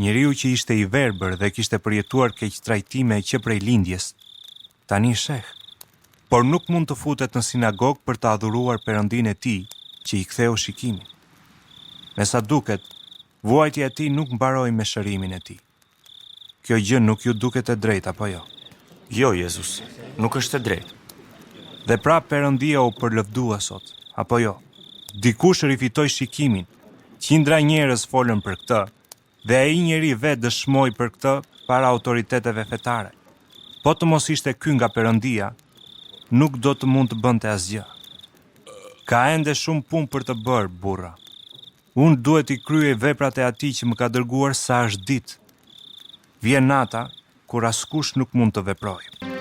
Njeriu që ishte i verbër dhe kishte përjetuar keq trajtime që prej lindjes, tani sheh, por nuk mund të futet në sinagog për të adhuruar Perëndinë e tij që i ktheu shikimin. Me sa duket, vuajtja e tij nuk mbaroi me shërimin e tij. Kjo gjë nuk ju duket e drejtë apo jo? Jo, Jezus, nuk është e drejtë. Dhe prap Perëndia u përlëvdua sot, apo jo? Dikush rifitoi shikimin, qindra njerëz folën për këtë, dhe ai njeri vetë dëshmoi për këtë para autoriteteve fetare. Po të mos ishte ky nga Perëndia, nuk do të mund të bënte asgjë. Ka ende shumë punë për të bërë, burra. Unë duhet i kryej veprat e atij që më ka dërguar sa është ditë. Vjen nata kur askush nuk mund të veprojë.